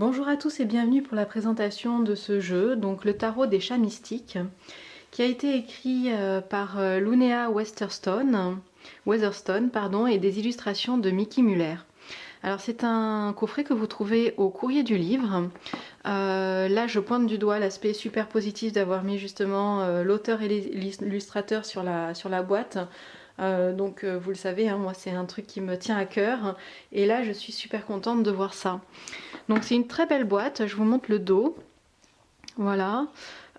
Bonjour à tous et bienvenue pour la présentation de ce jeu, donc le tarot des chats mystiques, qui a été écrit par Lunea Weatherstone pardon, et des illustrations de Mickey Muller. Alors c'est un coffret que vous trouvez au courrier du livre. Là je pointe du doigt l'aspect super positif d'avoir mis justement l'auteur et l'illustrateur sur la boîte. Vous le savez, hein, moi c'est un truc qui me tient à cœur et là je suis super contente de voir ça. Donc c'est une très belle boîte, je vous montre le dos. Voilà.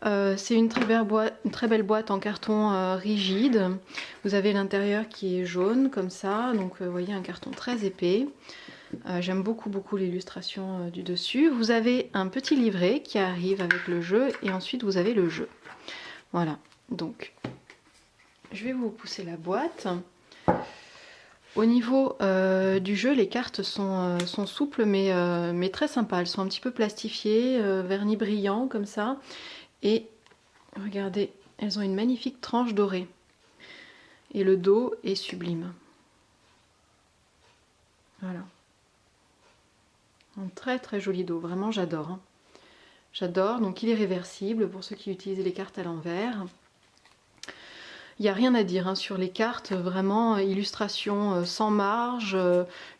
C'est une très belle boîte en carton rigide. Vous avez l'intérieur qui est jaune comme ça, donc vous voyez un carton très épais. J'aime beaucoup l'illustration du dessus. Vous avez un petit livret qui arrive avec le jeu et ensuite vous avez le jeu. Voilà, donc je vais vous pousser la boîte. Au niveau du jeu, les cartes sont souples mais très sympas. Elles sont un petit peu plastifiées, vernis brillant comme ça. Et regardez, elles ont une magnifique tranche dorée. Et le dos est sublime. Voilà. Un très joli dos, vraiment j'adore. Hein. J'adore, donc il est réversible pour ceux qui utilisent les cartes à l'envers. Il n'y a rien à dire hein, sur les cartes, vraiment illustration sans marge,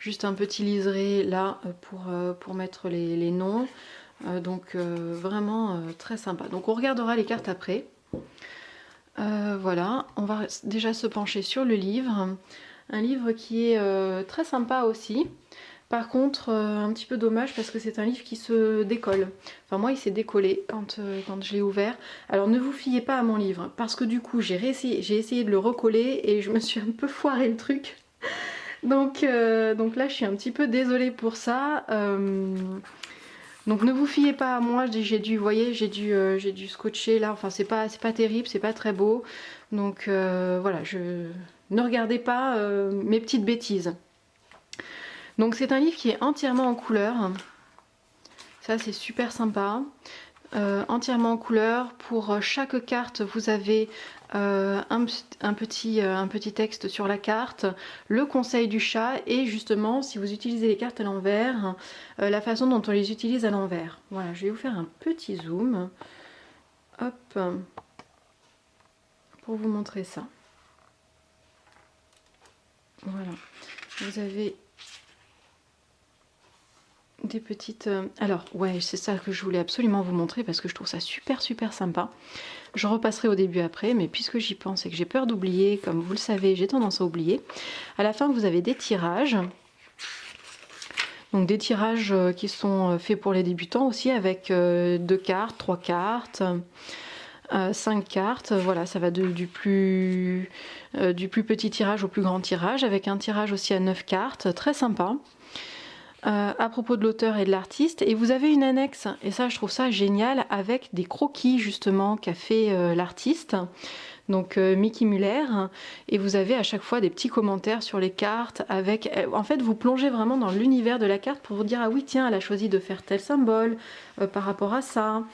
juste un petit liseré là pour mettre les noms. Vraiment très sympa. Donc on regardera les cartes après. Voilà, on va déjà se pencher sur le livre. Un livre qui est très sympa aussi. Par contre, un petit peu dommage parce que c'est un livre qui se décolle. Enfin moi il s'est décollé quand je l'ai ouvert. Alors ne vous fiez pas à mon livre parce que du coup j'ai essayé de le recoller et je me suis un peu foiré le truc. Donc là je suis un petit peu désolée pour ça. Donc ne vous fiez pas à moi, j'ai dû scotcher là, enfin c'est pas terrible, c'est pas très beau. Donc voilà, ne regardez pas mes petites bêtises. Donc c'est un livre qui est entièrement en couleur. Ça c'est super sympa. Entièrement en couleur. Pour chaque carte, vous avez un petit texte sur la carte, le conseil du chat et justement, si vous utilisez les cartes à l'envers, la façon dont on les utilise à l'envers. Voilà, je vais vous faire un petit zoom. Hop, pour vous montrer ça. Voilà, vous avez des petites... Alors, ouais, c'est ça que je voulais absolument vous montrer parce que je trouve ça super sympa. Je repasserai au début après, mais puisque j'y pense et que j'ai peur d'oublier, comme vous le savez, j'ai tendance à oublier. À la fin, vous avez des tirages. Donc des tirages qui sont faits pour les débutants aussi, avec 2 cartes, 3 cartes, 5 cartes. Voilà, ça va du plus petit tirage au plus grand tirage, avec un tirage aussi à 9 cartes, très sympa. À propos de l'auteur et de l'artiste, et vous avez une annexe, et ça je trouve ça génial, avec des croquis justement qu'a fait l'artiste, donc Mickey Muller, et vous avez à chaque fois des petits commentaires sur les cartes, avec, en fait vous plongez vraiment dans l'univers de la carte pour vous dire ah oui tiens elle a choisi de faire tel symbole par rapport à ça,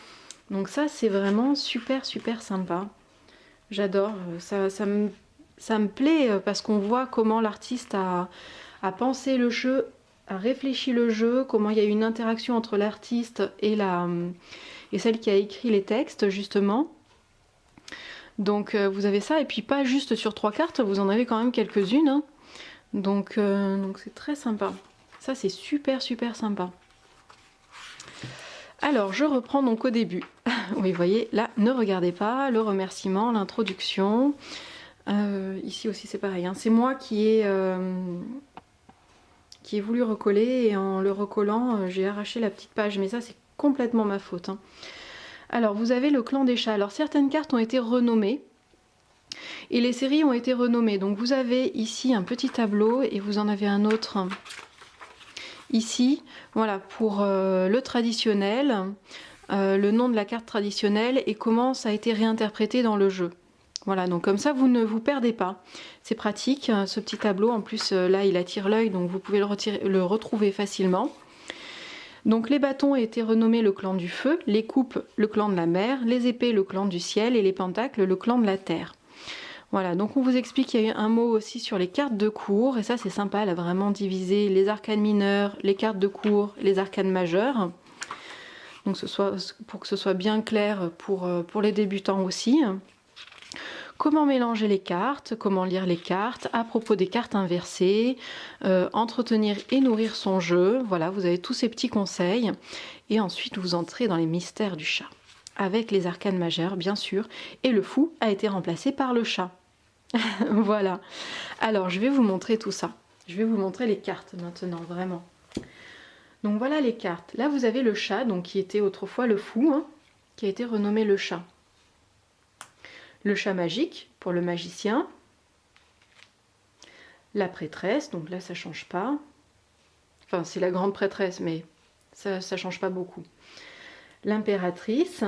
donc ça c'est vraiment super sympa, j'adore, ça me plaît parce qu'on voit comment l'artiste a pensé le jeu, a réfléchi le jeu, comment il y a eu une interaction entre l'artiste et celle qui a écrit les textes justement. Donc vous avez ça, et puis pas juste sur 3 cartes, vous en avez quand même quelques-unes. Hein. Donc c'est très sympa. Ça c'est super sympa. Alors je reprends donc au début. Oui, vous voyez, là, ne regardez pas, le remerciement, l'introduction. Ici aussi c'est pareil, hein. C'est moi qui ai voulu recoller, et en le recollant j'ai arraché la petite page, mais ça c'est complètement ma faute. Hein. Alors vous avez le clan des chats. Alors certaines cartes ont été renommées et les séries ont été renommées. Donc vous avez ici un petit tableau et vous en avez un autre ici. Voilà, pour le traditionnel, le nom de la carte traditionnelle et comment ça a été réinterprété dans le jeu. Voilà, donc comme ça vous ne vous perdez pas. C'est pratique, ce petit tableau. En plus là il attire l'œil, donc vous pouvez le retrouver facilement. Donc les bâtons ont été renommés le clan du feu, les coupes le clan de la mer, les épées le clan du ciel et les pentacles le clan de la terre. Voilà, donc on vous explique qu'il y a eu un mot aussi sur les cartes de cour, et ça c'est sympa, elle a vraiment divisé les arcanes mineurs, les cartes de cour, les arcanes majeures. Donc pour que ce soit bien clair pour les débutants aussi. Comment mélanger les cartes, comment lire les cartes, à propos des cartes inversées, entretenir et nourrir son jeu. Voilà, vous avez tous ces petits conseils. Et ensuite, vous entrez dans les mystères du chat, avec les arcanes majeures, bien sûr. Et le fou a été remplacé par le chat. Voilà. Alors, je vais vous montrer tout ça. Je vais vous montrer les cartes maintenant, vraiment. Donc voilà les cartes. Là, vous avez le chat, donc qui était autrefois le fou, hein, qui a été renommé le chat. Le chat magique pour le magicien. La prêtresse, donc là ça change pas. Enfin c'est la grande prêtresse, mais ça change pas beaucoup. L'impératrice.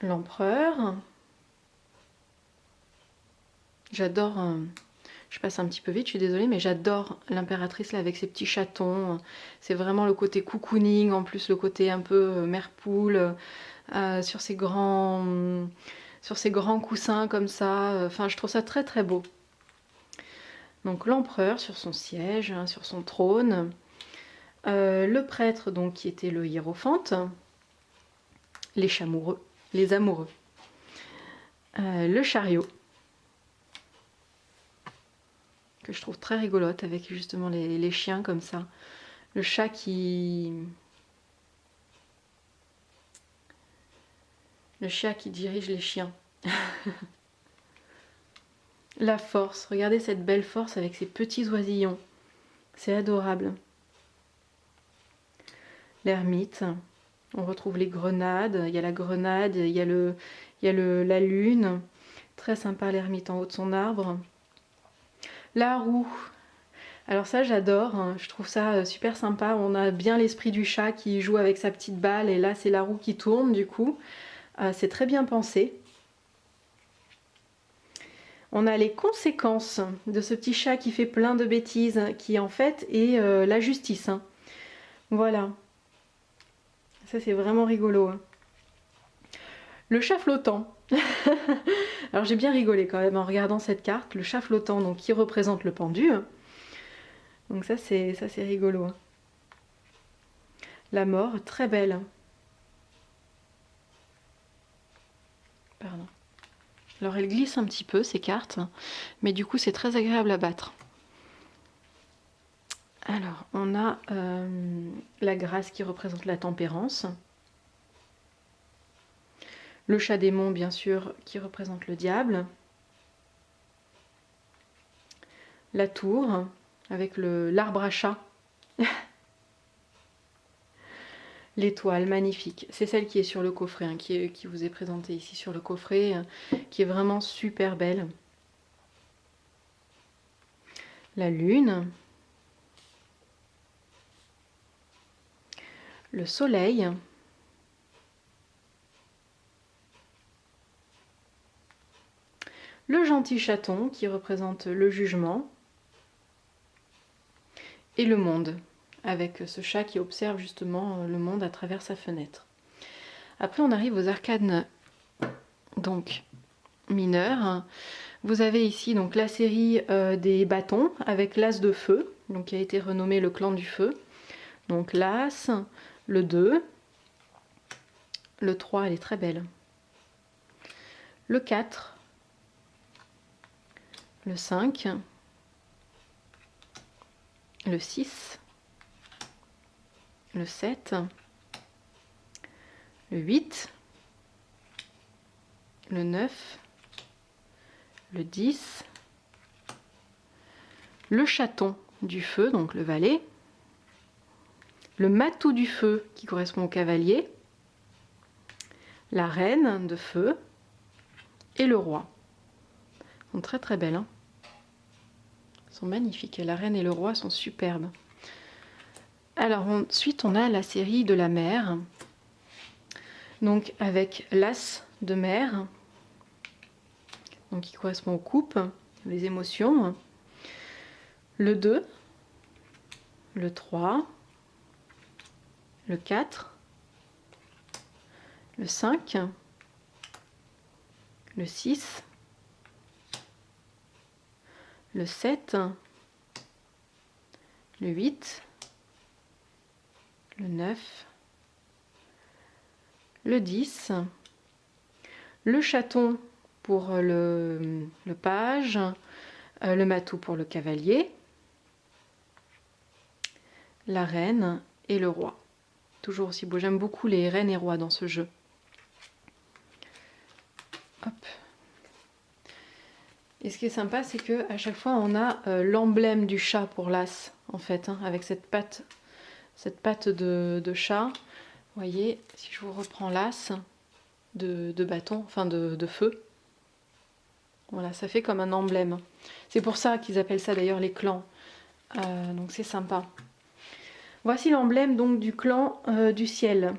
L'empereur. J'adore, je passe un petit peu vite, je suis désolée, mais j'adore l'impératrice là avec ses petits chatons. C'est vraiment le côté cocooning, en plus le côté un peu mère poule, sur ces grands coussins comme ça. Enfin, je trouve ça très très beau. Donc l'empereur sur son siège, hein, sur son trône. Le prêtre donc qui était le hiérophante. Les chamoureux, les amoureux. Le chariot. Que je trouve très rigolote avec justement les chiens comme ça. Le chat qui... Le chat qui dirige les chiens. La force, regardez cette belle force avec ses petits oisillons. C'est adorable. L'ermite, on retrouve les grenades. Il y a la grenade, il y a la lune. Très sympa l'ermite en haut de son arbre. La roue. Alors ça j'adore, hein. Je trouve ça super sympa. On a bien l'esprit du chat qui joue avec sa petite balle et là c'est la roue qui tourne du coup. C'est très bien pensé. On a les conséquences de ce petit chat qui fait plein de bêtises, qui en fait est la justice. Hein. Voilà. Ça c'est vraiment rigolo. Hein. Le chat flottant. Alors j'ai bien rigolé quand même en regardant cette carte. Le chat flottant donc, qui représente le pendu. Donc ça c'est rigolo. Hein. La mort, très belle. Pardon. Alors elle glisse un petit peu ces cartes, mais du coup c'est très agréable à battre. Alors on a la grâce qui représente la tempérance. Le chat démon bien sûr qui représente le diable. La tour avec l'arbre à chat. L'étoile magnifique, c'est celle qui est sur le coffret, hein, qui vous est présentée ici sur le coffret, qui est vraiment super belle. La lune. Le soleil. Le gentil chaton qui représente le jugement. Et le monde, avec ce chat qui observe justement le monde à travers sa fenêtre. Après on arrive aux arcanes donc mineures. Vous avez ici donc la série des bâtons avec l'as de feu, donc qui a été renommé le clan du feu. Donc l'as, le 2, le 3, elle est très belle. Le 4, le 5, le 6, le 7, le 8, le 9, le 10, le chaton du feu, donc le valet, le matou du feu qui correspond au cavalier, la reine de feu et le roi. Ils sont très très belles. Hein. Ils sont magnifiques. Et la reine et le roi sont superbes. Alors ensuite on a la série de la mer. Donc avec l'as de mer. Donc qui correspond aux coupes, les émotions. Le 2, le 3, le 4, le 5, le 6, le 7, le 8, le 9, le 10, le chaton pour le page, le matou pour le cavalier, la reine et le roi. Toujours aussi beau, j'aime beaucoup les reines et rois dans ce jeu. Hop. Et ce qui est sympa, c'est que à chaque fois on a l'emblème du chat pour l'as, en fait, hein, avec cette patte de chat. Vous voyez, si je vous reprends l'as de bâton, enfin de feu, voilà, ça fait comme un emblème. C'est pour ça qu'ils appellent ça d'ailleurs les clans. Donc c'est sympa. Voici l'emblème donc du clan du ciel.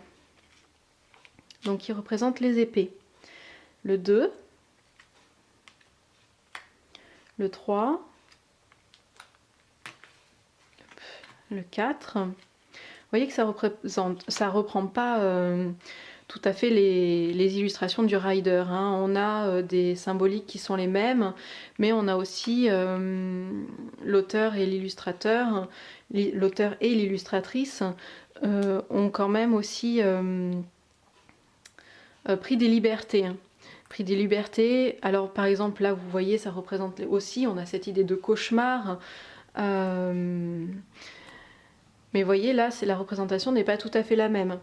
Donc qui représente les épées. Le 2, le 3, le 4. Vous voyez que ça reprend pas tout à fait les illustrations du rider, hein. On a des symboliques qui sont les mêmes, mais on a aussi l'auteur et l'illustrateur, l'auteur et l'illustratrice ont quand même aussi pris des libertés. Pris des libertés. Alors par exemple là vous voyez ça représente aussi, on a cette idée de cauchemar. Mais vous voyez là c'est la représentation n'est pas tout à fait la même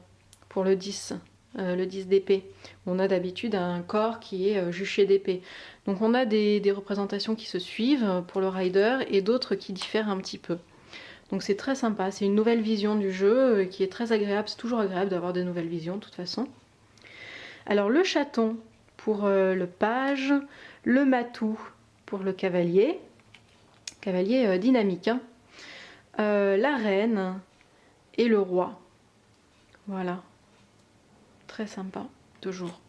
pour le 10 d'épée. On a d'habitude un corps qui est juché d'épée. Donc on a des représentations qui se suivent pour le rider et d'autres qui diffèrent un petit peu. Donc c'est très sympa, c'est une nouvelle vision du jeu qui est très agréable, c'est toujours agréable d'avoir des nouvelles visions de toute façon. Alors le chaton pour le page, le matou pour le cavalier dynamique, hein. La reine et le roi. Voilà, très sympa, toujours.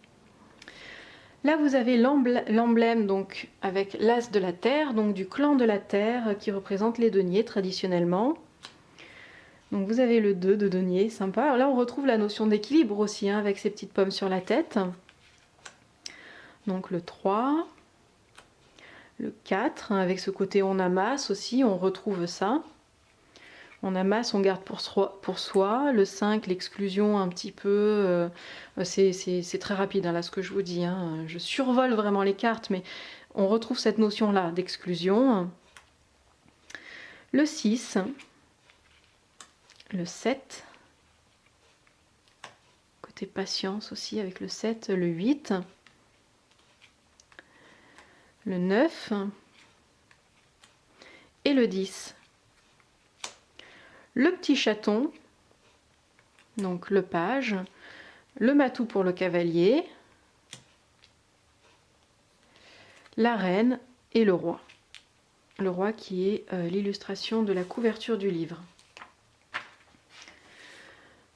Là vous avez l'emblème donc avec l'as de la terre, donc du clan de la terre qui représente les deniers traditionnellement. Donc vous avez le 2 de denier, sympa. Alors là on retrouve la notion d'équilibre aussi, hein, avec ces petites pommes sur la tête. Donc le 3, le 4, hein, avec ce côté on amasse aussi, on retrouve ça. On amasse, on garde pour soi. Le 5, l'exclusion un petit peu, c'est très rapide hein, là ce que je vous dis, hein. Je survole vraiment les cartes, mais on retrouve cette notion-là d'exclusion. Le 6, le 7, côté patience aussi avec le 7, le 8, le 9 et le 10. Le petit chaton, donc le page, le matou pour le cavalier, la reine et le roi. Le roi qui est l'illustration de la couverture du livre.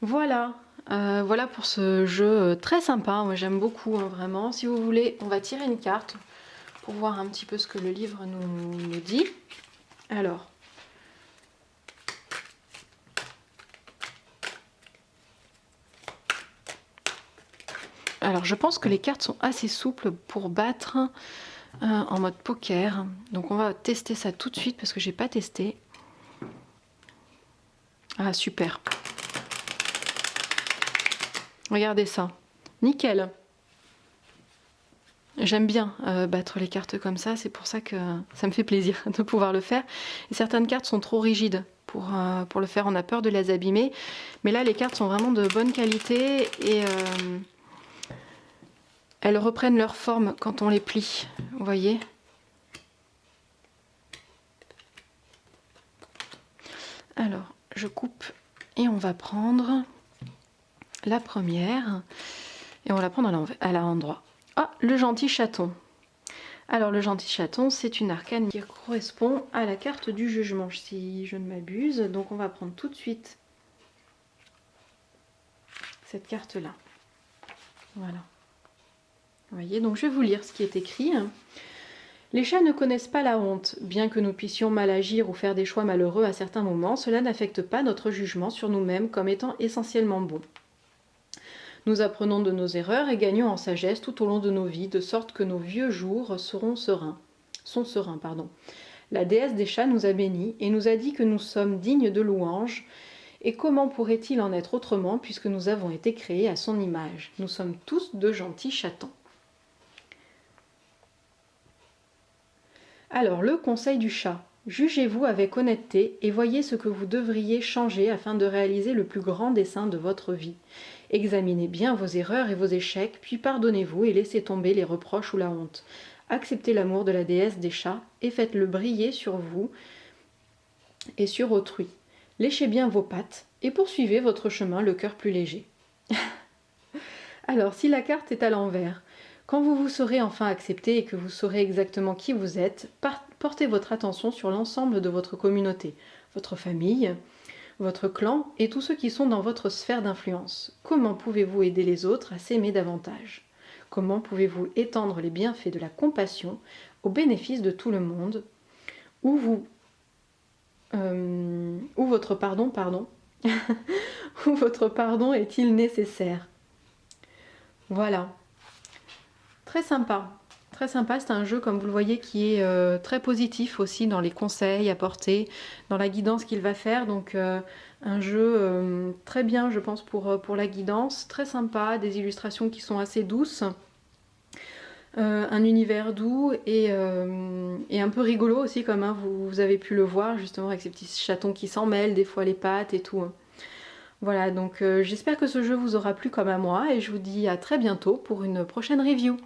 Voilà, voilà pour ce jeu très sympa, moi j'aime beaucoup hein, vraiment. Si vous voulez, on va tirer une carte pour voir un petit peu ce que le livre nous dit. Alors je pense que les cartes sont assez souples pour battre en mode poker. Donc on va tester ça tout de suite parce que j'ai pas testé. Ah super. Regardez ça. Nickel. J'aime bien battre les cartes comme ça, c'est pour ça que ça me fait plaisir de pouvoir le faire. Et certaines cartes sont trop rigides pour le faire, on a peur de les abîmer. Mais là les cartes sont vraiment de bonne qualité et elles reprennent leur forme quand on les plie, vous voyez. Alors, je coupe et on va prendre la première et on va la prendre à l'endroit. Ah, le gentil chaton. Alors, le gentil chaton, c'est une arcane qui correspond à la carte du jugement, si je ne m'abuse. Donc, on va prendre tout de suite cette carte-là. Voilà. Vous voyez, donc je vais vous lire ce qui est écrit. Les chats ne connaissent pas la honte. Bien que nous puissions mal agir ou faire des choix malheureux à certains moments, cela n'affecte pas notre jugement sur nous-mêmes comme étant essentiellement bon. Nous apprenons de nos erreurs et gagnons en sagesse tout au long de nos vies, de sorte que nos vieux jours sont sereins. La déesse des chats nous a bénis et nous a dit que nous sommes dignes de louanges Et comment pourrait-il en être autrement puisque nous avons été créés à son image? Nous sommes tous de gentils chatons. Alors, le conseil du chat. Jugez-vous avec honnêteté et voyez ce que vous devriez changer afin de réaliser le plus grand dessein de votre vie. Examinez bien vos erreurs et vos échecs, puis pardonnez-vous et laissez tomber les reproches ou la honte. Acceptez l'amour de la déesse des chats et faites-le briller sur vous et sur autrui. Léchez bien vos pattes et poursuivez votre chemin le cœur plus léger. Alors, si la carte est à l'envers, quand vous vous serez enfin accepté et que vous saurez exactement qui vous êtes, portez votre attention sur l'ensemble de votre communauté, votre famille, votre clan et tous ceux qui sont dans votre sphère d'influence. Comment pouvez-vous aider les autres à s'aimer davantage? Comment pouvez-vous étendre les bienfaits de la compassion au bénéfice de tout le monde? Ou votre pardon, ou votre pardon est-il nécessaire? Voilà. Très sympa. Très sympa, c'est un jeu, comme vous le voyez, qui est très positif aussi dans les conseils apportés, dans la guidance qu'il va faire. Donc un jeu très bien, je pense, pour la guidance. Très sympa, des illustrations qui sont assez douces. Un univers doux et un peu rigolo aussi, comme vous avez pu le voir, justement, avec ces petits chatons qui s'en mêlent, des fois les pattes et tout. Voilà, donc j'espère que ce jeu vous aura plu comme à moi et je vous dis à très bientôt pour une prochaine review.